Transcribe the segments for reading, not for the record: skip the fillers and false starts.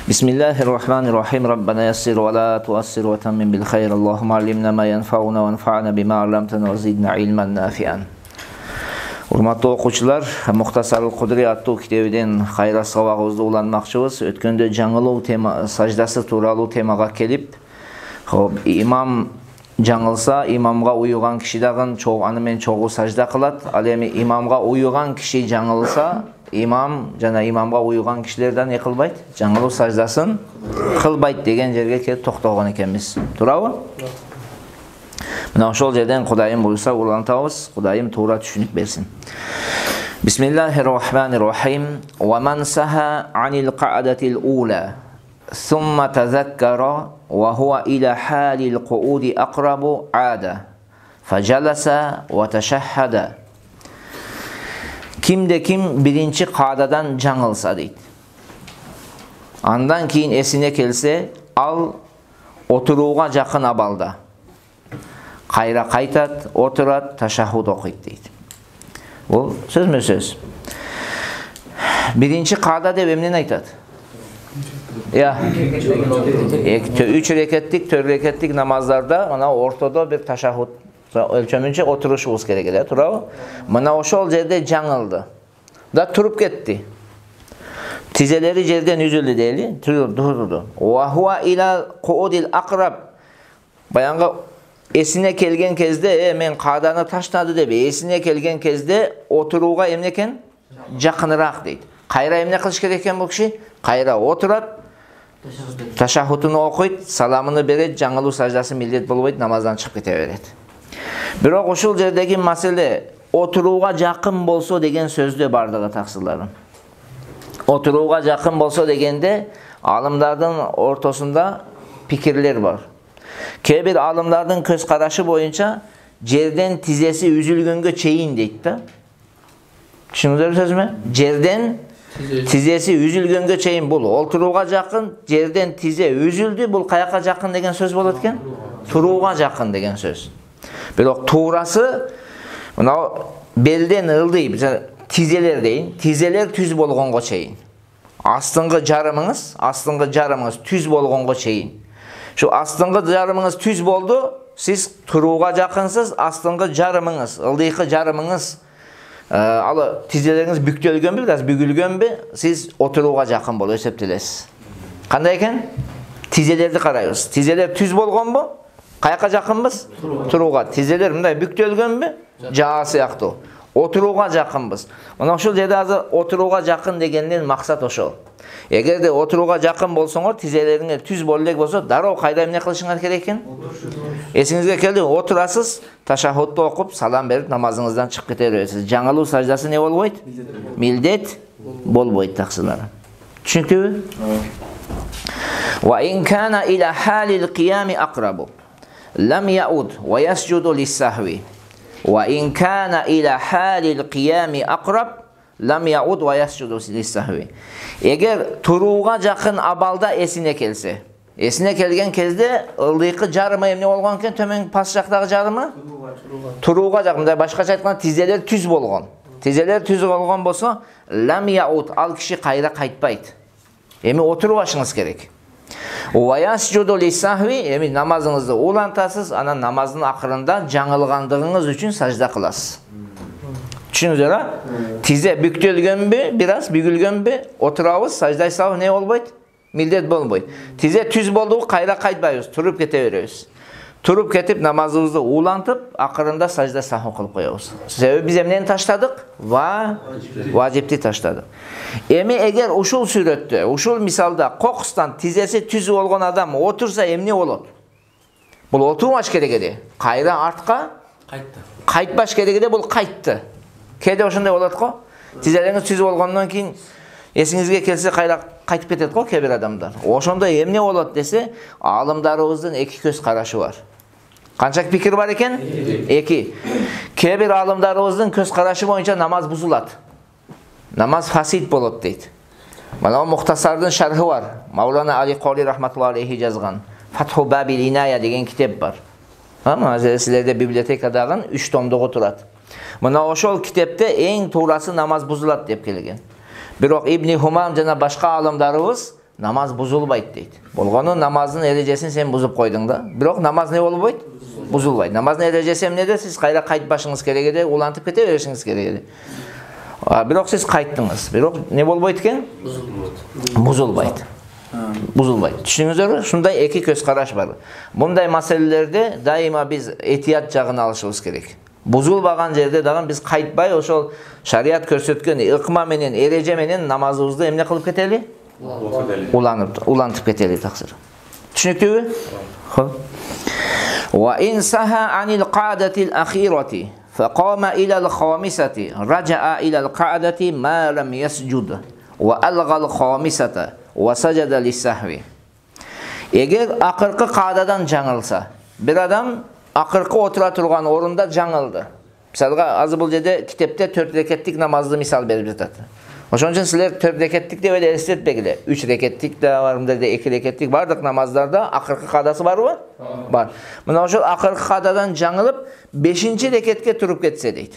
Bismillahirrahmanirrahim. Rabbana yassir ve la tuassir ve temmin bil hayr. Allahumma allimna ma yanfa'una ve enfa'na bima 'allamtana ve zidna ilmen nafi'an. Урматтуу окуучулар, Мухтасарул Кудри аттуу китебиден кайра сабагыбызды уланмакчыбыз. Өткөндө жаңылуу тема саждасы тууралуу темага келип, имам жаңылса, имамга уюган киши дагы аны менен чогуу сажда кылат. Ал эми имамга уюган киши жаңылса, имам жана имамга уюган кишилерден не кылбайт? Жаңылуу саждасын кылбайт деген жерге келип токтогон экенбиз. Туурабы? Мына ошол жерден Кудайым буйрса улантабыз. Кудайым туура түшүнүк берсин. Бисмиллахир-рахманир-рахим. Ва ман саха анил қаъдатил ула ثم تذكر وهو إلى حال القعود أقرب عاد فجلس وتشهد. Kimde kim birinci qadadan жаңылса дейт. Андан кийин эсине келсе, ал отурууга жакын абалда. Кайра кайтат, отурат, ташаххуд окуйт дейт. Бул сөзмө-сөз. Биринчи када деп эмнени айтат? Я. 3 рекеттик, 4 рекеттик намаздарда мына ортодо бир ташаххуд өлчөмүнчө отурушубуз керек эле, туурабы? Мына ошол жерде жаңылды. Да туруп кетти. Тизелери жерден үзүлдү дейли, турду. Ва хуа ила қуудил aqrab. Баянга эсине келген кезде, мен каданы таштады деп эсине келген кезде отурууга эмне экен? Жакыныраак дейт. Кайра эмне кылыш керек экен бул киши? Кайра отурат, ташаххудуну окуйт, саламыны берет, жаңылуу саждасы милдет болбойт, намаздан чыгып кете берет. Бирок ушул жердеги маселе отурууга жакын болсо деген сөздө бардыгы таксырларым. Отурууга жакын болсо дегенде алымдардын ортосунда пикирлер бар. Кээ бир алымдардын көз карашы боюнча жерден тизеси үзүлгөнгө чейин дейт да. Түшүндүңүзбү сөзүмө? Жерден тизеси үзүлгөнгө чейин бул отурууга жакын, жерден тизе үзүлдү, бул каяка жакын деген сөз болот экен? Турууга жакын деген сөз. Бирок туурасы мына белден ылдый, тизелер дейин, тизелер түз болгонго чейин. Астыңгы жарымыңыз түз болгонго чейин. Şu астыңгы жарымыңыз түз болду, сиз турууга жакынсыз, астыңгы жарымыңыз, ылдыйкы жарымыңыз, алы тизелериңиз бүктөлгөнбү, бираз бүгүлгөнбү, сиз отурууга жакын болуп эсептелесиз. Кандай экен? Тизелерди карайбыз. Тизелер түз болгонбу? Каяка жакынбыз? Турууга. Тизелер мындай бүктөлгөнбү? Жаа сыяктуу. Отурууга жакынбыз. Мына ошол жерде азыр отурууга жакын дегенден максат ошол. Эгерде отурууга жакын болсоңор, тизелериңер түз боло элек болсо, дароо кайда эмне кылышыңар керек экен? Эсиңизге келди, отурасыз, ташаххудду окуп, салам берип, намазыңыздан чыгып кете бересиз. Жаңылуу саждасы не болбойт? Милдет болбойт таксылар. Түшүнүктүүбү? Ва ин кана иля халил қиями aqrabu лам яуд ва ясжуду лиссахви. Ва ин кана иля халил қиями aqrab лам яуд ва ясжуду лиссахви. Эгер турууга жакын абалда эсине келсе, эсине келген кезде ылдыйкы жарымы эмне болгон экен? Төмөн пас жактагы жарымы? Турууга жакын. Мындай башкача айтканда тизелер түз болгон. Тизелер түз болгон болсо, лам яуд, ал киши кайра кайтпайт. Эми отуруп ашыңыз керек. Ва ясжуду лиссахви, эми намазыңызды улантасыз, анан намаздын акырында жаңылгандыгыңыз үчүн сажда кыласыз. Түшүнүңүздөр, тизе бүктөлгөнбү, бираз бүгүлгөнбү, отурабыз, саждайсабыз не болбойт? Милдет болбойт. Тизе түз болду, кайра кайтпайбыз, туруп кете беребиз. Туруп кетип намазыбызды улантып, акырында сажда саху кылып коебуз. Себеби биз эмнени таштадык? Важипти таштадык. Эми эгер ушул сүрөттө, ушул мисалда кокустан тизеси түз болгон адам отурса эмне болот? Бул отурмаш керек эди. Кайра артка кайтты. Кайтпаш керек эди, бул кайтты. Кээде ошондой болот го. Тизелериңиз түз болгондон кийин эсиңизге келсе кайра кайтып кетет го кээ бир адамдар. Ошондой эмне болот десе, алымдарыбыздын эки көз карашы бар. Канча пикир бар экен? 2. Кээ бир алымдарыбыздын көз карашы боюнча намаз бузулат. Намаз фасид болот дейт. Мына Мухтасардын шархы бар. Маулана Али Қори рахматуллахи алейхи жазган Фатху Бабил Иная деген китеп бар. Силерде библиотекадагы 3 томдогу турат. Мына ошол китепте эң туурасы намаз бузулат деп келген. Бирок Ибн Хумам жана башка алымдарыбыз namaz buzulbayt deydi. Болгону намаздын эрежесин сен бузуп койдуң да. Бирок намаз не болбойт? Buzulbayt. Namazın erejesi emnedir? Siz kayra kayıt başınız gerekedi, ulantip kete verişiniz gerekedi. Birok siz kayıttınız. Birok ne bolboyt eken? Buzulbayt. Buzulbayt. Düşünüңүздөр mü? Şunday iki köz karaş var. Bunday meselelerde daima biz etiyat jagına alışыбыз керек. Buzulbagan jerde dagы biz kayıtbay ошол şariat көрсөткөн ыкма менен эреже менен намазыбызды эмне кылып кетели? Улантып кетели таксыр. Түшүнүктүүбү? وإن سهى عن القعدة الأخيرة فقام إلى الخامسة رجع إلى القعدة ما لم يسجد وألغى الخامسة وسجد للسهو. Eğer akırkı qadadan жаңылса, bir adam akırkı otura turgan orunda жаңылды. Misalga azı bul jede kitepte 4 reketlik namazdı misal berip жатат. Oşon üçün sizler 4 reketlik de öyle estetmegile. 3 reketlik de var, 2 reketlik bardıq namazlarda akırkı qadası var mı? Var. Mına oşol akırkı qadadan жаңылып 5-nji reketke turup ketse deydi.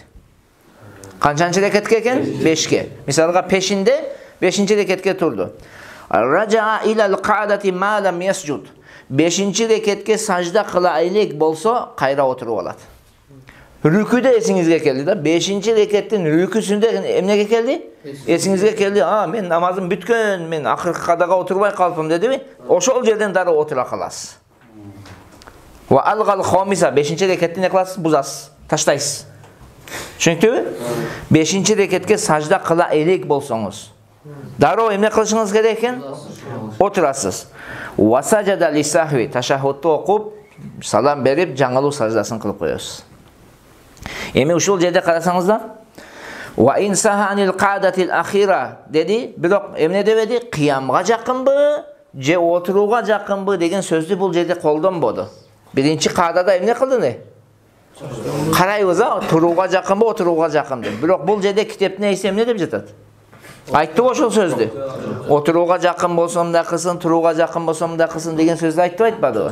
Kançançı reketke eken? 5'ke. Misalga peşinde 5-nji reketke turdu. Raja'a ilal qa'dati ma lam yasjud. 5-nji reketke sajda kıla elek bolsa kayra oturup alat. Rüküde esingizge keldi da 5-nji rekettin rüküsünde emnege keldi? Esingizge keldi. Men namazım bütkön, men akırkı qadaga oturbay kalpım dedi mi? Oşol jerden dara otura kalasız. Ve algal khamisa 5-nji rekettin ne kılasız? Buzasız. Taştaysız. Çünkü 5-nji reketke sajda kıla elek bolsoңuz. Daro emne kılışınız gereken? Oturasız. Ve sajada lisahvi taşahhuddu okup salam berip жаңылуу sajdaсын kılıp koyuyorsunuz. Emi uşul jerde karasaňızlar Wa in sahanil qa'datil akhira dedi. Birok emne debedi? Qiyamga jakynby, je oturuga jakynby degen sözdü bul jerde koldanbodu. Birinci qa'dada emne kıldı ne? Qarayбыз, turuga jakynby, oturuga jakynby. Birok bul jerde kitepne ise emne dep jatat? Aytты ошол сөздү. Oturuga jakyn bolsam da kılsın, turuga jakyn bolsam da kılsın degen sözdü aytты aytпады?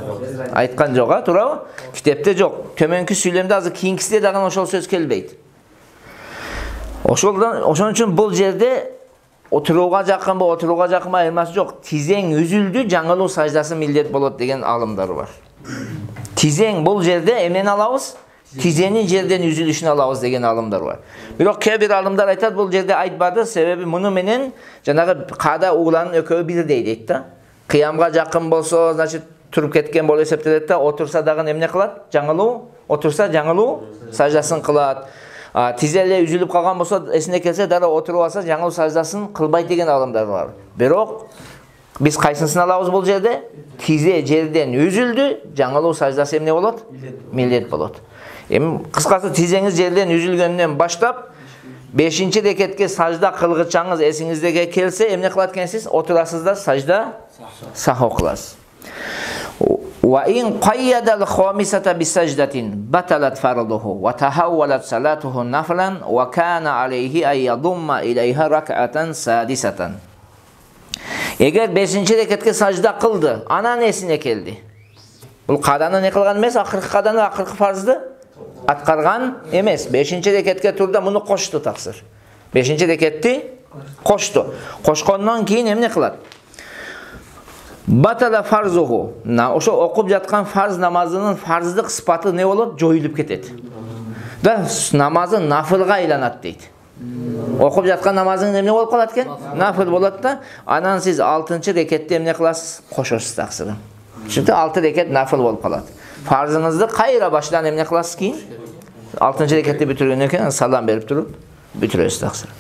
Aytkan jok, turabı? Kitepte jok. Tömөнкү сүйлөмдө azı kийинкисinde dagы ошол söz kelbeydi. Oşon üçün bul jerde oturuga jakynby, oturuga jakynby ayırması jok. Tizeň üzüldü, жаңылуу sajdası millet bolot degen alımlar var. Tizeň bul jerde emneni alabız? Tizenin jerden üzülüşünü alabız degen alımlar var. Birok bir alımlar aytat bul jerde aytpady, sebebi munu menen janagı qada uğlanın ökөbü bir deydi da. Qiyamga jakyn bolsa, значит turup ketken bolup eseptelet da, otursa dagı emne kılat? Жаңылуу, otursa жаңылуу sajdaсын kılat. Tizelle üzülüp kalgan bolsa esine kelse dara oturup alsa жаңылуу sajdaсын kılbayt degen alımlar var. Birok biz kaysynsını alabız bul jerde? Tize jerden üzüldü, жаңылуу sajdası emne bolot? Millet bolot. Kıskası tizeňiz jerden üzülgönden başlap 5-nji reketke sajda kılgıçaňız esingizde kelse emne kılat ekensiz? Oturasız da sajda sahho kılasız. Wa in qayyada al-khamisata bis-sajdatin batalat farduhu wa tahawwalat salatuhu naflan wa kana alayhi ay yadumma ilayha rak'atan sadisatan. Eger 5-nji reketke sajda kıldı, anan esine keldi. Bul qadany ne kılgan emes, akırkı qadany, akırkı farzdı atkargan emes. 5-nji reketke turda bunu koştu taksır. 5-nji reketti koştu. Koşkondan keyin emne kılat? Batala farzuhu. Oşo okup jatkan farz namazının farzlık sıfatı ne bolot? Joyulup ketedi. Da namazı nafılga aylanat deydi. Okup jatkan namazın emne bolup kalat eken? Nafıl bolat da anan siz 6-nji rekette emne kılasız? Koşosuz taksırın. Çünkü 6 reket nafıl bolup kalat. Farzınızdı kayra başlan emne kılasız keyin? 6-nji rekette bitirgenden keyin salam berip turup bitiresiz taksırın.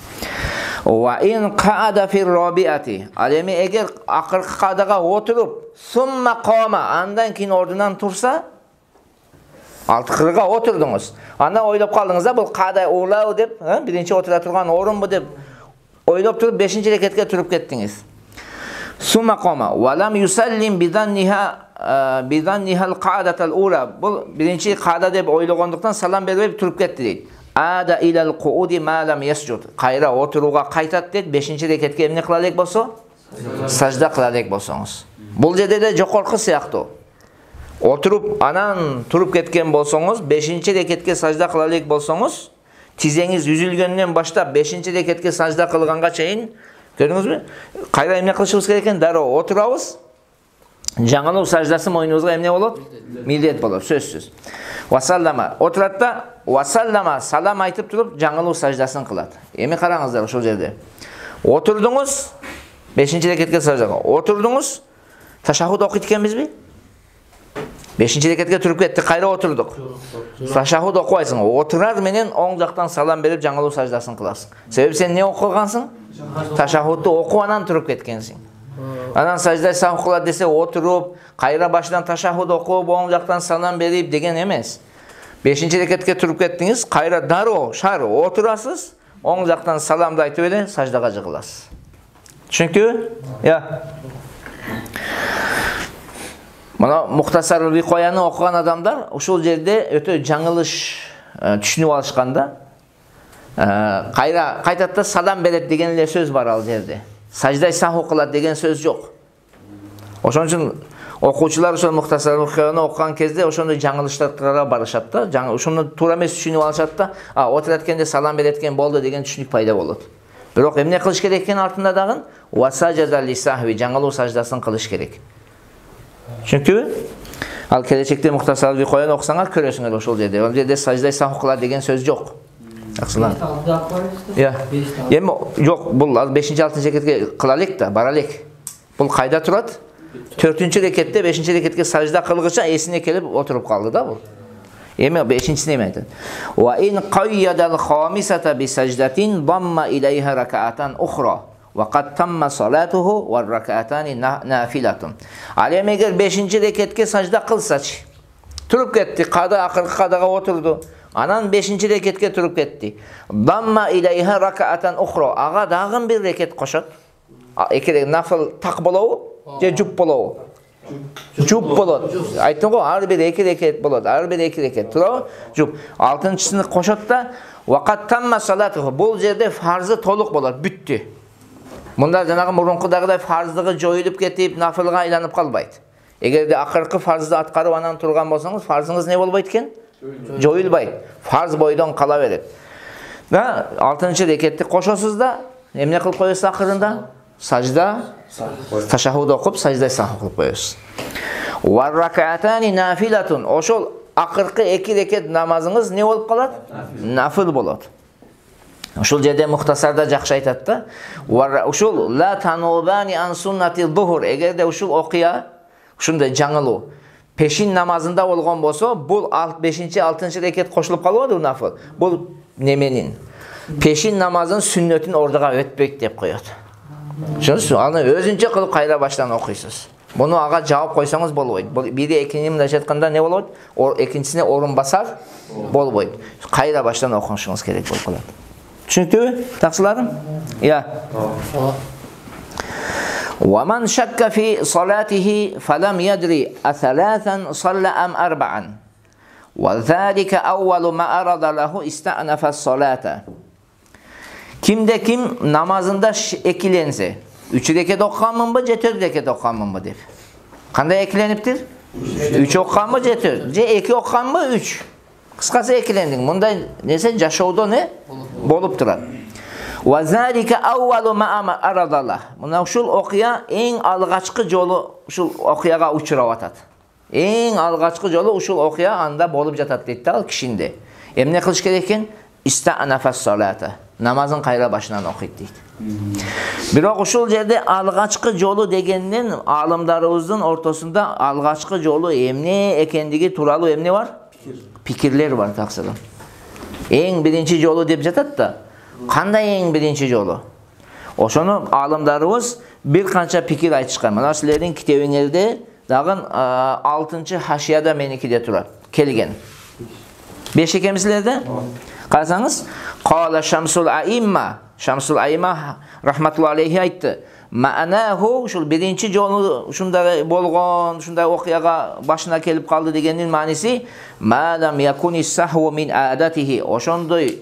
Wa in qa'ada fi rabi'ati. Alemi eger akırkı qadaga oturup summa qama andan keyin ordunan tursa, altı kırıga oturdunuz. Anda oylop kaldınız da bu qada uğlaw dep, birinci otura turgan orun bu dep oylop turup 5-nji reketke turup ketdiniz. Summa qama wa lam yusallim bidanniha al-qa'datal ula. Bu birinci qada dep oylogonduktan salam berip turup ketdi deydi. Ada ilal qu'udi ma lam yasjud. Kayra oturuga kaytat dedi. 5-nji reketke emne kılalek bolsa? Sajda kılalek bolsoňuz. Bul jerde de jokorku siýakty. Oturup anan turup ketken bolsoňuz, 5-nji reketke sajda kılalek bolsoňuz, tizeňiz üzülgönden başlap 5-nji reketke sajda kılganga çeyin Көрдүңүзбү? Кайра эмне кылышыбыз керек экен? Дароо отурабыз. Жаңылуу саждасы мойнубузга эмне болот? Милдет болот, сөзсүз. Васаллама отурат да, васаллама салам айтып туруп жаңылуу саждасын кылат. Эми караңыздар ошол жерде. Отурдуңуз, 5-чи рекетке саждага. Отурдуңуз, ташаххуд окуйт экенбизби? 5-чи рекетке туруп кеттик, кайра отурдук. Ташаххуд окубайсың. Отурар менен оң жактан салам берип жаңылуу саждасын кыласың. Себеби сен не окугансың? Ташаххудду окуп анан туруп кеткенсиң. Анан сажда сахв кылат десе отуруп, кайра башынан ташаххуд окуп, оң жактан салам берип деген эмес. 5-чи рекетке туруп кеттиңиз, кайра дароо, шар отурасыз, оң жактан саламды айтып эле саждага жыгыласыз. Түшүнүктүбү? Я. Мына Мухтасар Викояны окуган адамдар ушул жерде өтө жаңылыш түшүнүп алышканда, кайра кайтатта салам берет деген эле сөз бар ал жерде. Саждай саху кылат деген сөз жок. Ошон үчүн окуучулар ошол Мухтасар Викояны окуган кезде ошондой жаңылыштарга барышат да, ошону туура эмес түшүнүп алышат да, отурат эткенде салам берет экен болду деген түшүнүк пайда болот. Бирок эмне кылыш керек экен артында дагы? Васажада лисахви, жаңылуу саждасын кылыш керек. Түшүнүктүбү? Ал келечекте Мухтасар Викояны окусаңар көрөсүңөр ошол жерде. Ал жерде саждай саху кылат деген сөз жок. Аксылар. Я. Эми жок, бул 5-6 рекетке кыла элек да, бара элек. Бул кайда турат? 4-чү рекетте 5-чи рекетке сажда кылгыча эсине келип отуруп калды да бул. Эми 5-чисине эме айтат. Ва ин qayyadal khamisata bi sajdatin damma ilayha rak'atan ukhra wa qad tamma salatuhu wa rak'atani nafilatun. Ал эми эгер 5-чи рекетке сажда кылсачы, туруп кетти, када акыркы кадага отурду. Анан 5-чи рекетке туруп кетти. Damma ilayha rak'atan ukhra. Ага дагы бир рекет кошот. Эки нафыл так болобу? Же жуп болобу? Жуп болот. Айттым го, ар бир 2 рекет болот. Ар бир 2 рекет. Туурабы? Жуп. 6-чысын кошот да, вакат тамма салату. Бул жерде фарзы толук болот, бүттү. Мында жанагы мурункудагыдай фарздыгы жоюлуп кетип, нафылга айланып калбайт. Эгерде акыркы фарзды аткарып анан турган болсоңуз, фарзыңыз не болбойт экен? Жоюлбайт. Фарз бойдон кала берет. Да, 6-чы рекетти кошосуз да, эмне кылып коесуз акырында? Сажда, ташаххуд окуп, саждай сахв кылып коесуз. Ва рак'атани нафилатун. Ошол акыркы 2 рекет намазыңыз не болуп калат? Нафил болот. Ошол жерде Мухтасарда жакшы айтат да. Ушул ла танубани ан суннати зухур. Эгерде ушул окуя, ушундай жаңылуу пешин намазында болгон болсо, бул 5-чи 6-чы рекет кошулуп калбады нафил. Бул неменин? Пешин намазын сүннөтүн ордуга өтпөйт деп коет. Түшүнүңүзбү? Аны өзүнчө кылып кайра баштан окуйсуз. Буну ага жаап койсоңуз болбойт. Бири экинчини мындай айтканда не болот? Экинчисине орун басар болбойт. Кайра баштан окушуңуз керек болуп калат. Түшүнүктүбү? Таксыларым? Я. ومن شك في صلاته فلم يدري أثلاثا صلى أم أربعا وذلك أول ما أراد له استأنف الصلاة. Kimde kim namazında ekilense, 3 reket okuganmınbı, 4 reket okuganmınbı dep. Kanday ekileniptir? 3 okuganmı, 4. Je 2 okuganmı, 3. Kıskası ekilendin. Bunday nese jaşoodо ne? Bolup turat. Wa zalika awwalu ma aradallah. Muna uşul okuya en algaçkı jolu uşul okuyaga uçurap atat. En algaçkı jolu uşul okuya anda bolup jatat deydi al kişinde. Emne kılış керек eкен? İsta'nafas salata. Namazın kayra başından okuyt deydi. Bирок uşul jerde algaçkı jolu degenden alımlarımızın ortasında algaçkı jolu emne ekendigi turalı emne var? Pikirler var taksırım. En birinci jolu dep jatat da. Kanday en birinci jolu? Oşonu alımlarımız bir kança pikir aytышкан. Mana sizlerin kitebinizde dagın 6-cı haşiyada menikide turar. Kelgen. 5 ekemizlerde? Qarasаңыз, qala Şamsul Aimma. Şamsul Aimma rahmetullahi aleyhi aytdı. Ma'nahu şul birinci jolu şunda bolgon, şunda okuyaga başına kelip kaldı degenin manisi ma lam yakuni sahwu min adatihi. Oşondoy,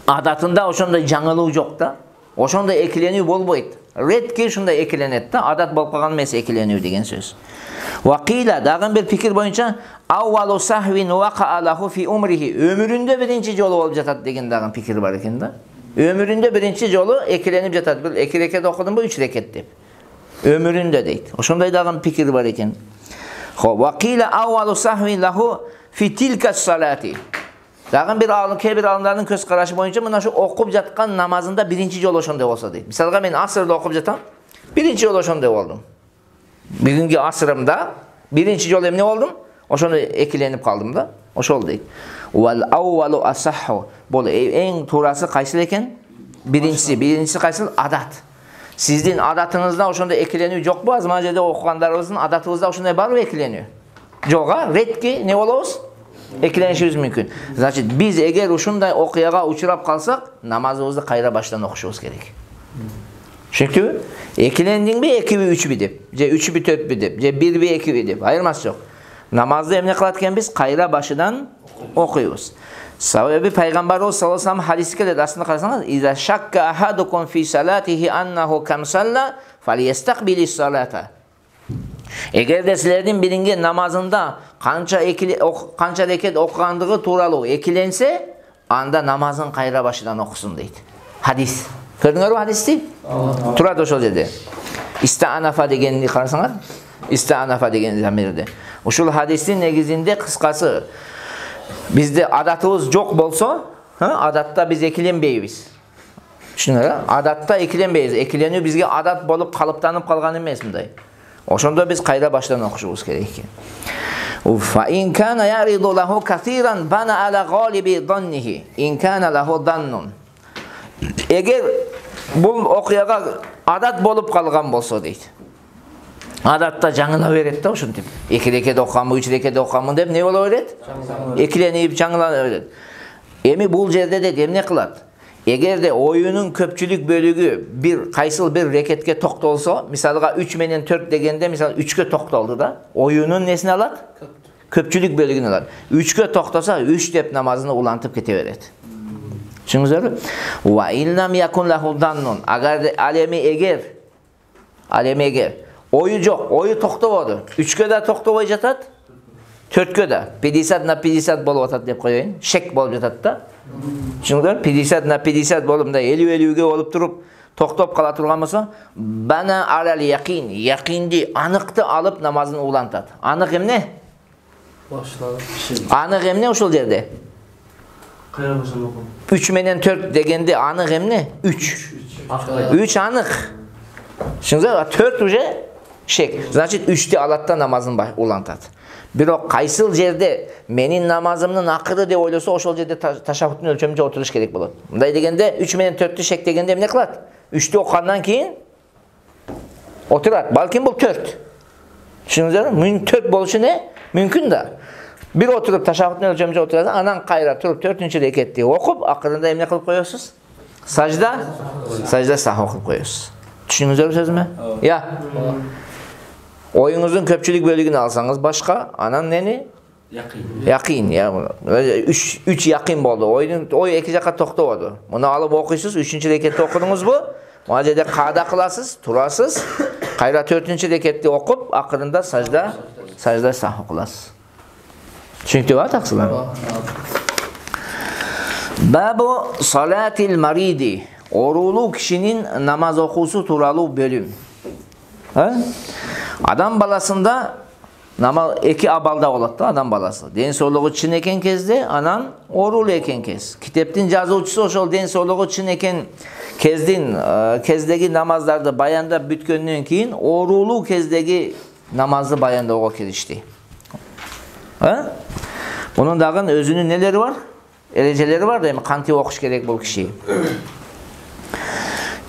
adatında oşondoy жаңылуу жок да. Oşondoy ekilenүү bolboyt. Retki şunda ekilenet da, adat bolup kalgan emес ekilenүү деген söz. Vakila dağın bir fikir boyunca avvalu sahvin vaqa'a lahu fi umrihi. Ömründe birinci jolu bolup jatat degen dağın fikir var eken da. Ömründe birinci jolu ekilenip jatat. Bir 2 reket okudun mu 3 reket dep. Ömründe deydi. Oşonday dagı pikir var eken. Wa qila awwalu sahwi lahu fi tilka salati. Dagı bir alımlarının köz qaraşı boyunca mına şu okup jatkan namazında birinci jol oşonday bolsa deydi. Misalga men asırda okup jatam. Birinci jol oşonday oldum. Bugünkü asırımda birinci jol emne oldum? Oşonu ekilenip kaldım da. Oşol deydi. Wal awwalu asahhu. Bol en turası qaysı eken? Birincisi qaysı? Adat. Sizin adatınızda oşonda ekileniyor yok bu azmacede okuganlarınızın adatınızda oşonday bar mı ekileniyor? Joğa retki ne olabız? Eklenişimiz mümkün. Значит biz eğer oşonday okuyaga uçurap kalsak namazımızı kayra baştan okuşumuz gerek. Çünkü ekilendin bir 2 bir 3 bir dep, 3 bir 4 bir dep, 1 bir 2 bir dep. Ayırması yok. Namazda emne kılatken biz kayra başından okuyuz. Sebebi Peygamber sallallahu aleyhi ve sellem hadisi geldi. Aslında kararsanız İza şakka ahadukum fi salatihi annahu kam salla falyestakbilis salata. Eğer de sizlerden birinin namazında kança reket okugandığı turalı ekilense anda namazın kayra başından okusun deydi. Hadis. Gördünüz mü hadisi? Turad oşol dedi. İsta'anafa degenini kararsanız İsta'anafa degenini zamirde. Oşol hadisin negizinde kıskası bizde adatımız çok bolsa, adatta biz ekilenbeybiz. Düşünün, adatta ekilenbeyiz. Ekileniyor bizge adat bolup kalıptanıp kalgan emes mınday. Oşonda biz kayda baştan okuşubuz gerek. Fa in kana yaridu lahu katiran bana ala galibi dhannihi. In kana lahu dhannun. Eğer bu okuyaga adat bolup kalgan bolsa deydi. Adatta жаңыла берет да ошентип. 2 рекет окуганмы, 3 рекет окуганмы деп не боло берет? Экиленип жаңыла берет. Эми бул жерде де эмне кылат? Эгер де оюнун көпчүлүк бөлүгү bir кайсыл bir рекетке токтолсо, мисалга 3 менен 4 дегенде мисалы 3кө токтолду да, оюнун несini алат? Көпчүлүк бөлүгүн алат. 3кө токтоса 3 деп намазını улантып кете берет. Түшүндүңүзбү? Wa illam yakun lahu dannun. Alemi eger oyu yok, oyu toktobodu. 3kö da toktobой jatat, 4kö da 50 на 50 болуп атат деп коеюн. Шек болуп жатат да. Түшүндүңүзбү? 50 на 50 болуп мындай 50-50ге болуп туруп токтоп кала турган болсо, бана алал якин, якинди, аныкты алып намазын улантат. Анык эмне? Анык эмне ошол жерде? Кайра башын окуп. 3 менен 4 дегенде анык эмне? 3. 3 анык. Түшүндүңүзбү? 4 уже şek. Значит 3'te alatta namazın ulantат. Бирок кайсыл жерде менин намазымдын акыры деп ойлосо, ошол жерде ташаххуттун өлчөмүнчө отуруш керек болот. Мындай дегенде 3 менен 4'tü шек дегенде эмне кылат? 3'tü окугандан кийин отурат. Балким бул 4. Түшүндүңүзбү? 4 болушу не? Мүмкүн да. Bir oturup tashahhudun ölçümünce oturursan, anan kayra turup 4. reketти okup, akırında emne kılıp koyuyorsunuz? Sajda sahih okup koyuyorsunuz. Düşündünüz mü sözüme? Ya. Oyunuzun köpçülük bölüğünü alsanız başka, anan neni? Yakin. Ya. 3 yakin oldu. Oy 2 jaka tokta oldu. Bunu alıp okuysunuz, 3. rekette okudunuz bu. Muacede kada kılasız, turasız. Kayra 4. rekette okup, akırında sajda sahih okulasız. Çünkü var taksılar. Babu salatil maridi. Orulu kişinin namaz okusu turalı bölüm. Adam balasında iki abalda olattı adam balası. Den soğluğu çın eken kezde, anan orulu eken kez. Kiteptin yazıcısı oşol den soğluğu çın eken kezdeki namazlarda bayanda bütkönlüğün keyin orulu kezdeki namazı bayanda oğa kirişti. Bunun dağın özünün neleri var? Ereceleri var değil mi? Kanti okuş gerek bu kişiyi.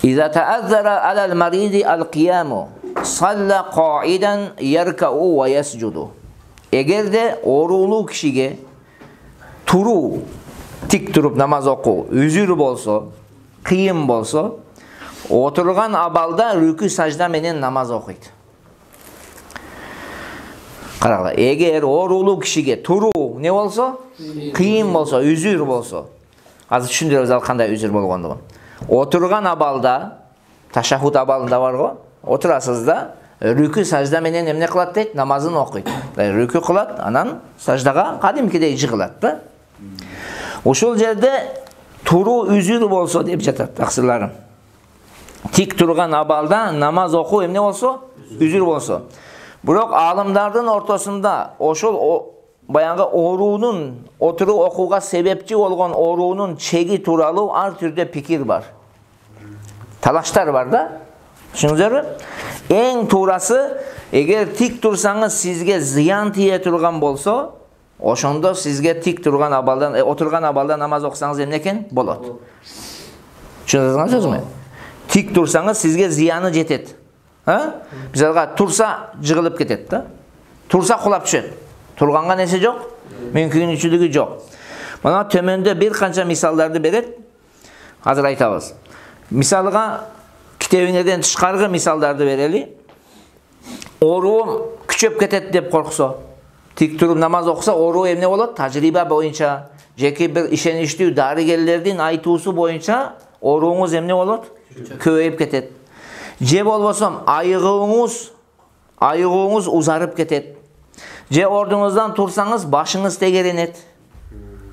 İza ta'azzara alal maridi al-qiyamu salla qa'idan yerka'u ve yescudu. Eğer de orulu kişiye turu tik turup namaz oku, üzür bolsa, kıyım bolsa, oturgan abalda rükü sajda menen namaz okuydu. Qaraqlar, eğer orulu kişiye turu ne olsa, kıyım bolsa, üzür bolsa, azı düşündürüyoruz qanday üzür bolğandyгын. Oturgan abalda, taşahhud abalında var o, oturasız da rükü sajda menen emne kılat deyt, namazını okuydu. Rükü kılat, anan sajdaga kadimkidey jığılat da. Ошол жерде Turu üzür bolsa dep жатат тақсырларым. Tik turgan abalda namaz oku emne bolsa, üzür bolsa. Bırak alımdardın ortasında oşul bayanғы oruğunun oturu okuğa sebepçi olgan oruğunun çegi turalı ar türde pikir var. Talaşlar var da. Düşünüzler. En turası eğer tik tursanız sizge ziyan tiye turgan bolsa, oşonda sizge tik turgan abaldan oturgan abalda namaz okusanız emneken bolat. Düşünüzler söz mü? Tik tursanız sizge ziyanı jetet. Ha? Misalga tursa jığılıp ketet da. Tursa kulap düşet. Turganга nesi жоқ? Mümkünçülüğü жоқ. Mana tömende bir kança misallardı beret. Hazır aytabız. Misalga kitebineden çıkargı misallardı bereli. Oruğum küçöp ketet dep korksa. Tik turup namaz okusa oruğu emne bolat? Tajriba boyunca, jeki bir işeniştүү darıgellerдің айтуусу boyunca oruğunuz emne bolat? Köyüp ketet. Je bolbosam ayığыңыз uzarıp ketet. Je ordunuzdan tursanız başınız tegerenet.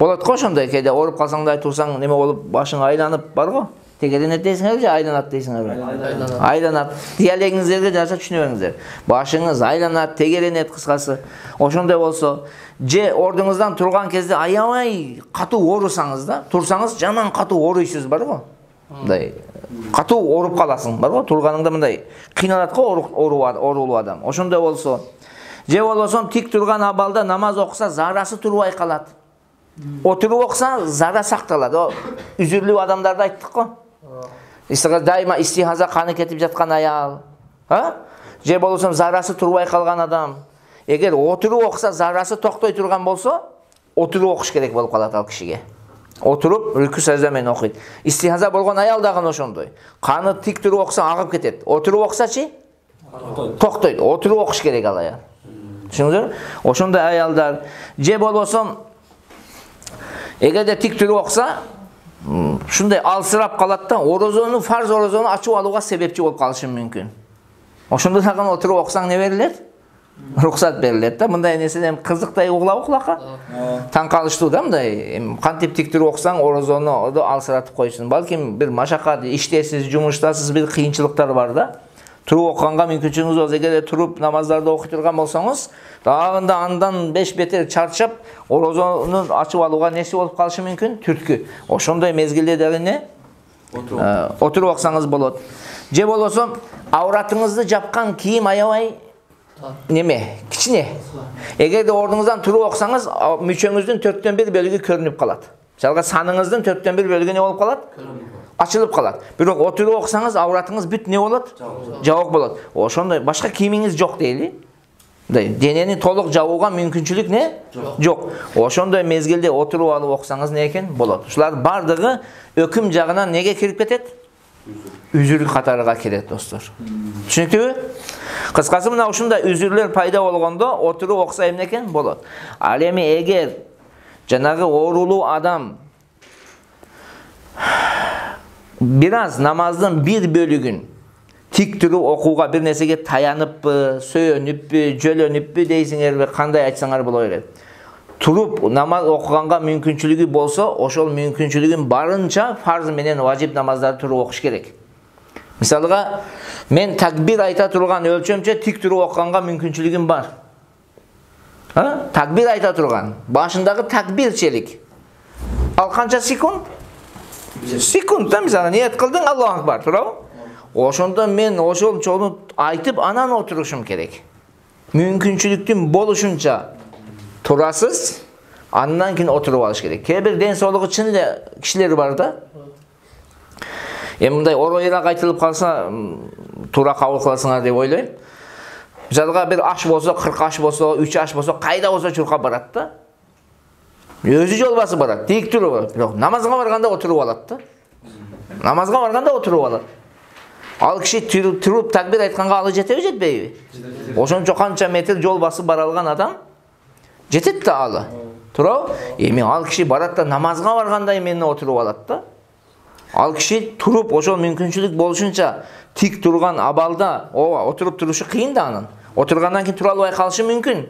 Bolat ko ошондой кейде оруп калсаңдай турсаң неме болуп башың айланып бар го? Tegerenet дейсиңер же айланат дейсиңер? Айланат. Диалегиңиздерге жараша түшүнө бериңиздер. Башыңыз айланат, тегеренет кыскасы. Ошондой болсо, же ордуңуздан турган кезде аябай катуу орусаңыз да, турсаңыз жаман катуу оруйсуз бар го? Мындай катуу оруп каласың бар го? Турганыңда мындай кыйналат го орулуу адам. Ошондой болсо, же болбосо тик турган абалда намаз окуса зарасы турбай калат. Отуруп окуса зара сакталат. О үзүрлүү адамдарды айттык го. Дайыма истихаза каны кетип жаткан аял. Же болбосо зарасы турбай калган адам. Эгер отуруп окуса зарасы токтой турган болсо, отуруп окуш керек болуп калат ал кишиге. Отуруп рүкү сажда менен окуйт. Истихаза болгон аял дагы ошондой. Каны тик туруп окуса агып кетет. Отуруп окусачы? Токтойт. Отуруп окуш керек ал аял. Түшүндүңүздөр? Ошондой аялдар же болбосо эгерде тик туруп окуса, шундай алсырап калат да, орозону, фарз орозону ачып алууга себепчи болуп калышы мүмкүн. Ошондо дагы отуруп окусаң не берилет? Рухсат берилет да. Мындай нерседен кызыктай угулабы кулакка? Таң калыштуу да мындай. Кантип тик туруп окусаң орозону алсыратып койсун. Балким бир машакат, иштесиз, жумуштасыз бир кыйынчылыктар бар да. Туруп окуганга мүмкүнчүлүгүңүз болсо, эгерде туруп намаздарды окуй турган болсоңуз, дагында андан 5 бетер чарчап, орозону ачып алууга неси болуп калышы мүмкүн? Түрткү. Ошондой мезгилде дагы не? Отуруп окусаңыз болот. Же болбосо, ауратыңызды жапкан кийим аябай неме? Кичине. Эгерде ордуңуздан туруп окусаңыз, мүчөңүздүн 4/1 бөлүгү көрүнүп калат. Жалга саныңыздын 4/1 бөлүгү не болуп калат? Açılıp kalat. Бирок отуруп окусаңыз ауратыңыз бүт не болот? Жабык болот. Ошондой башка кийимиңиз жок дейли. Денени толук жабууга мүмкүнчүлүк не? Жок. Ошондой мезгилде отуруп алып окусаңыз не экен? Болот. Ушулар бардыгы өкүм жагынан неге кирип кетет? Үзүр катарыга кирет, достор. Түшүнүктүбү? Кыскасы мына ушундай үзүрлөр пайда болгондо отуруп окуса эмне экен? Болот. Ал эми эгер жанагы оорулуу адам biraz namazın bir bölügün tik turup okuğa bir nesege tayanıppı, söyönüppü, jölönüppü deysiңер, kандай айтсаңар боло берет. Turup namaz okuganga мүмкүнчүлүгү bolsa, oşol мүмкүнчүлүгүн barınça farz менен vacip namazları turup okuş gerek. Misalga, men takbir ayta turgan ölçömçe tik turup okuganga мүмкүнчүлүгүм бар. Takbir ayta turgan, başındagы takbirçelik. Al kança sekund? Секундда мисалы ниет кылдың, Аллаху акбар, туурабы? Ошондо мен ошол чону айтып анан отурушум керек. Мүмкүнчүлүктүн болушунча турасыз, андан кийин отуруп алыш керек. Кээ бир ден соолугу чын эле кишилер бар да. Мындай ороюраак айтылып калса, туура кабыл кыласыңар деп ойлойм. Мисалга бир аш болсо, 40 аш болсо, 3 аш болсо, кайда болсо чуркап барат да. Өзү жол басып барат, тик туруп, бирок намазга барганда отуруп алат да. Намазга барганда отуруп алат. Ал киши туруп такбир айтканга алы жетеби, жетпейби? Ошончо канча метр жол басып бара алган адам жетет да алы. Туурабы? Эми ал киши барат да намазга барганда эмне отуруп алат да. Ал киши туруп ошол мүмкүнчүлүк болушунча тик турган абалда, отуруп турушу кыйын да анын. Отургандан кийин тура албай калышы мүмкүн.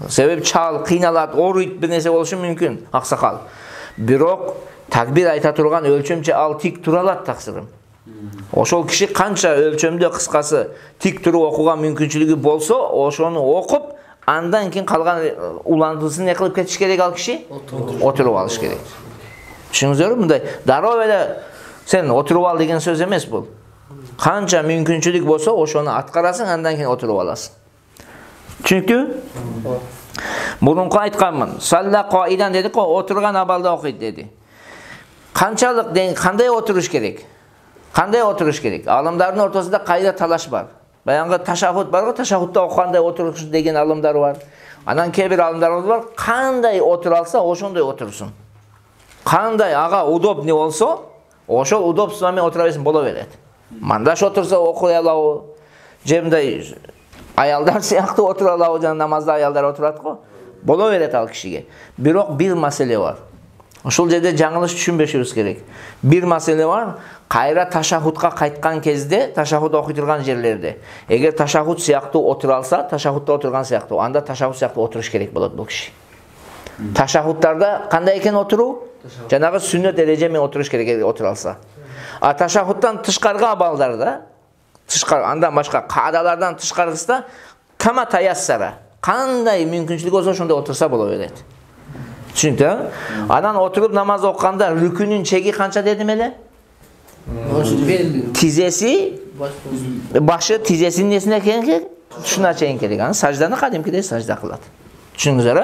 Себеп чал, кыйналат, оруйт, бир нерсе болушу мүмкүн, аксакал. Бирок такбир айта турган өлчөмчө ал тик тура алат таксырым. Ошол киши канча өлчөмдө кыскасы тик туруп окуга мүмкүнчүлүгү болсо, ошону окуп, андан кийин калган улантысын не кылып кетиш керек ал киши? Отуруп алыш керек. Түшүнүңүздөрбү? Мындай дароо эле сен отуруп ал деген сөз эмес бул. Канча мүмкүнчүлүк болсо, ошону аткарасың, андан кийин отуруп аласың. Түшүнүктүбү? Мурунку айтканмын. Салла каидан дедик го, отурган абалда окуйт деди. Канчалык деген кандай отуруш керек? Кандай отуруш керек? Алымдардын ортосунда кайда талаш бар. Баягы ташахут бар го, ташахутта окугандай отуруш деген алымдар бар. Анан кээ бир алымдарыбыз бар, кандай отура алса, ошондой отурсун. Кандай ага удобный болсо, ошол удобство менен отура берсин, боло берет. Мандаш отурса окуй алабы, же мындай аялдар сыяктуу отура алабы, жана намазда аялдар отурат го. Боло берет ал кишиге. Бирок бир маселе бар. Ошол жерде жаңылыш түшүнбөшүбүз керек. Бир маселе бар. Кайра ташахутка кайткан кезде, ташахут окуй турган жерлерде, эгер ташахут сыяктуу отура алса, ташахутта отурган сыяктуу, анда ташахут сыяктуу отуруш керек болот бул киши. Ташахуттарда кандай экен отуруу? Жанагы сүннөт эреже менен отуруш керек эгер отура алса. А ташахуттан тышкаркы абалдарда, андан башка каадалардан тышкаркысында кама таяссара, кандай мүмкүнчүлүк болсо ошондой отурса боло берет. Түшүнүктү? Анан отуруп намаз окуганда рүкүнүн чеги канча дедим эле? Тизеси, башы тизесинин несине керек? Тушуна чейин керек. Анан сажданы кадимкидей сажда кылат. Түшүндүңүздөр?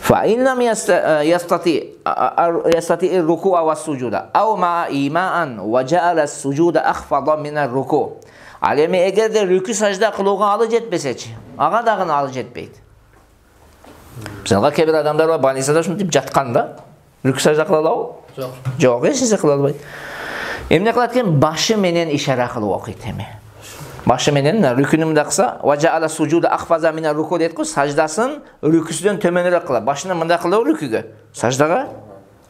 Fa in lam yastati ar-ruku'a was-sujuda aw ma'a ima'an wa ja'ala as-sujuda akhfada min ar-ruku'. Ал эми эгерде рүкү сажда кылууга алы жетпесечи, ага дагы алы жетпейт. Мисалга кээ бир адамдар бар, больницада ушинтип жаткан да, рүкү сажда кыла алабы? Жок. Жок, эч нерсе кыла албайт. Эмне кылат экен? Башы менен ишара кылып окуйт эми. Башы менен рүкүнү мындай кылса, важаала сужуда ахфаза мина руку дейт го, саждасын рүкүсүдөн төмөнүрөөк кылат. Башына мындай кылып рүкүгө, саждага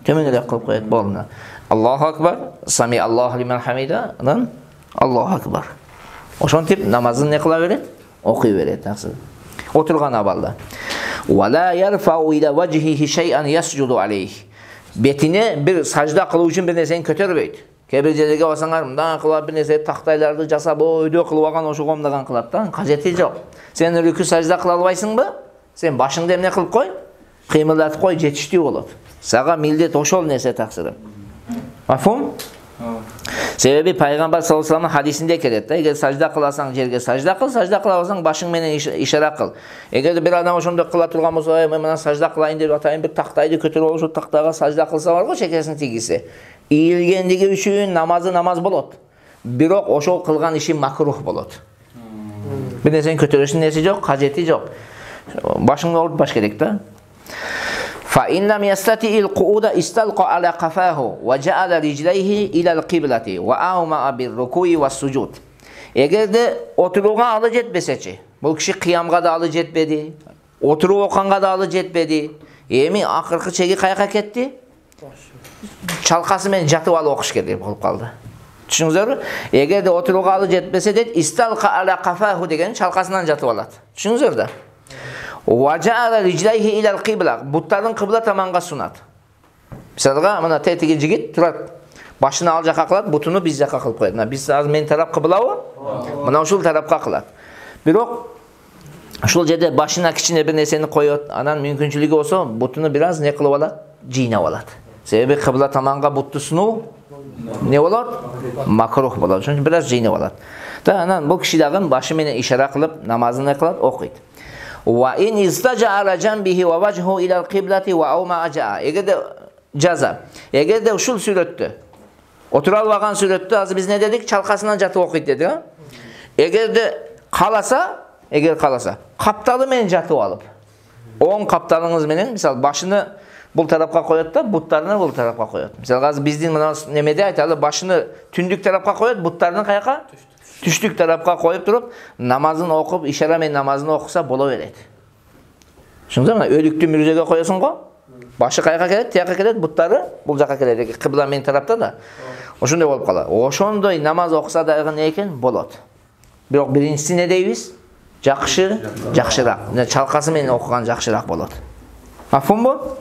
төмөнүрөөк кылып коет. Болду. Аллаху акбар, сами Аллаху лиман хамида, анан Аллаху акбар. Ошентип намазын не кыла берет? Окуй берет. Отурган абалда. Вала ярфау иля вajhihi shay'an yasjudu alayhi. Бетине бир сажда кылуу үчүн бир нерсени көтөрбөйт. Кээ бир жерге барсаңар, мындан кылып бир нерсе тактайларды жасап, өйдө кылып алган ошого мындаган кылат да. Кажети жок. Сен рүкү сажда кыла албайсыңбы? Сен башыңды эмне кылып кой? Кыймылдатып кой, жетиштүү болот. Сага милдет ошол нерсе таксырым. Мафум? Себеби пайгамбар саллаллаху алейхи вассаламдын хадисинде келет да, эгер сажда кыласаң жерге сажда кыла алсаң башың менен ишара кыл. Эгер бир адам ошондой кыла турган болсо, мен мына сажда кылайын деп атайын, бир тактайды көтөрүп алып, тактага сажда кылса бар го, чекесин тийгисе. Ийилгендиги үчүн намаз болот. Бирок ошол кылган иши макрух болот. Бир нерсени көтөрүштүн нерси жок, кажети жок. Башыңды оорутпаш керек да. فإن لم يستطع القعود استلقى على قفاه وجعل رجليه إلى القبلة وأومأ بالركوع والسجود. Эгерде отурууга алы жетпесечи, бул киши кыямга да алы жетпеди, отуруп окуганга да алы жетпеди. Эми акыркы чеги каяка кетти? Чалкасы менен жатып алып окуш керек болуп калды. Түшүнүңүздөрбү? Эгерде отурууга алы жетпесе дейт, исталка аля кафаху деген чалкасынан жатып алат. Түшүнүңүздөр да? Важаала риджлайхи илал кибла, буттарын кыбла таманга сунат. Мисалга мына тетиги жигит турат, башын ал жака кылат, бутуну биз жака кылып коет. Мына биз азыр мен тарап кыблабы? Мына ушул тарапка кылат. Бирок ушул жерде башына кичине бир нерсени коет, анан мүмкүнчүлүгү болсо бутуну бир аз не кылып алат, жыйнап алат. Себеби кыбла таманга бутту сунуу не болот? Макрух болот. Ошон үчүн бир аз жыйнап алат. Да, анан бул киши дагы башы менен ишара кылып намазын кылат, окуйт. Wa in istaja ala janbihi wa wajhu ila al-qiblati wa awma aja. Эгерде ушул сүрөттө отура албаган сүрөттө азыр биз не дедик? Чалкасынан жатып окуйт дедик, а? Эгерде каласа, капталы менен жатып алып, оң капталыңыз менен, мисалы, башыны бул тарапка коет да, буттарыны бул тарапка коет. Мисалы, азыр биздин мына немеде айталы, башыны түндүк тарапка коет, буттарыны каяка? Түштүк тарапка коюп туруп, намазын окуп, ишара менен намазын окуса боло берет. Түшүндүңүзбү? Өлүктү мүрзөгө коесуң го, башы каяка келет, тияка келет, буттары бул жака келет, кыбла менен тарапта да. Ошондой болуп калат. Ошондой намаз окуса дагы не экен? Болот. Бирок биринчиси не дейбиз? Жакшыраак. Чалкасы менен окуган жакшыраак болот. Мафумбу?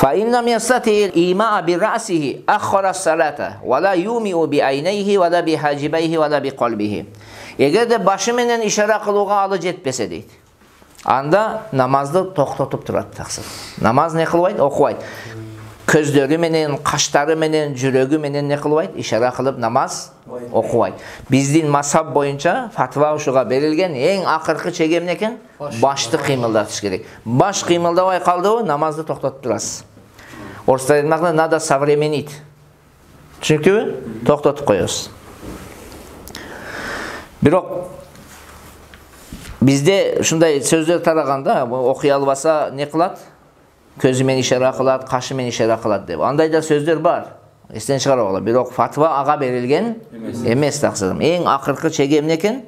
فَاِنْ لَمْ يَسْتَطِعِ الْاِيمَاءَ بِرَأْسِهِ اَخَّرَ الصَّلَاةَ وَلَا يُومِئُ بِعَيْنَيْهِ وَلَا بِحَاجِبَيْهِ وَلَا بِقَلْبِهِ. Eğer de başı menen işara kılууга alı жетпесе deydi. Anda namazды toxtatıp turат taqsir. Namaz ne kılbaydı? Okubaydı. Көздөрү менен, каштары менен, жүрөгү менен не кылбайт? Ишара кылып намаз окубайт. Биздин мазхаб боюнча фатва ушуга берилген эң акыркы чеги эмне экен? Башты кыймылдатыш керек. Баш кыймылдабай калдыбы, намазды токтотуп турасыз. Орустар айтмакта надо современить. Түшүнүктүүбү? Токтотуп коебуз. Бирок бизде ушундай сөздөр тараганда, окуй албаса не кылат? Közümen işara kılat, kaşımen işara kılat деп. Андай да сөздөр бар. Эстен чыгарып алгыла. Бирок фатва ага берилген эмес таксырым. Эң акыркы чеги эмне экен?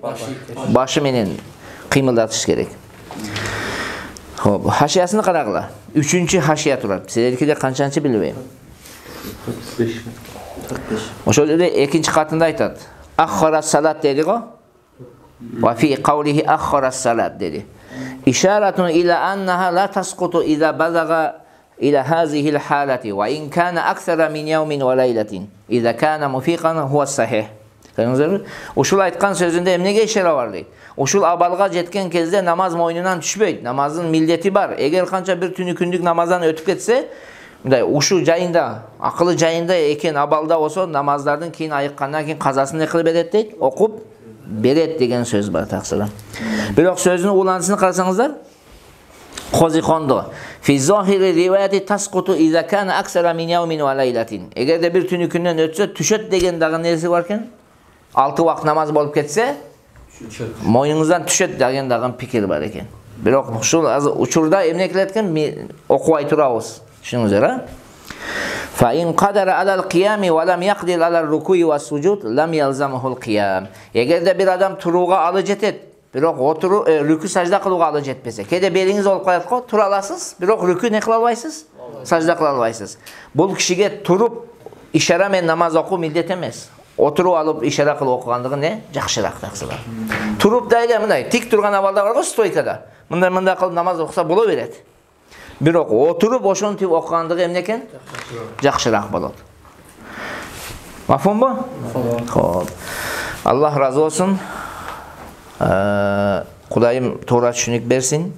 Башы менен кыймылдатыш керек. Хоп, хашиясын карагыла. 3-чү хашия турат. Силердикиде канчанчы билбейм. 45. Ошол жерде экинчи катында айтат. Аххара салат деди го. Ва фи кавлихи аххара салат деди. İşaretun ila annaha la tasqutu iza balaga ila hazihi al-halati wa in kana akthara min yawmin wa laylatin iza kana mufiqan huwa sahih. Uşul aytkan sözünde emnege işara var deydi. Uşul abalga jetken kezde namaz moynundan düşbeydi. Namazın milleti var. Eğer kança bir tünü kündük namazdan ötüp ketse, uşu jayında, akıllı jayında eken abalda olsa namazlardan keyin ayıkkandan keyin kazasını ne kılıp edet deydi. Okup beret degen söz var taksıra. Bирок sözünün ulanısını karasanızlar. Kozikondo. Fi zahiri rivayeti tasqutu iza kana aksara min yawmin ve laylatin. Eğer de bir tünü künden ötse tüşöt degen dagı neresi varken 6 vakt namaz bolup ketse moyunuzdan tüşöt degen dagı pikir var eken. Bирок şu uçurda emne kiletken okubay turabız. Şunun üzere. فَاِنْ قَدَرَ عَلَى الْقِيَامِ وَلَمْ يَقْدِرْ عَلَى الرُّكُوِ وَالسُّجُودِ لَمْ يَلْزَمَهُ الْقِيَامِ. Eğer de bir adam turuğa alı jetet, bирок oturu rükü sajda kılууга alı jetpese. Kede beliniz olup koyat ko, tura alasız, bирок rükü ne kıla albaysız? Sajda kıla albaysız. Bul kişiге turup işara men namaz oku mildet emes. Oturup alıp işara kılıp okugandığı ne? Жақшырақ таксылар. Turup da ile mындай tik turgan abalda var go stoykada. Mындай kılıp namaz okusa bola beret. Бирок отуруп ошентип окугандыгы эмне экен? Жакшыраак болот. Мафумбу? Хоп. Аллах разы болсун. Кудайым туура түшүнүк берсин.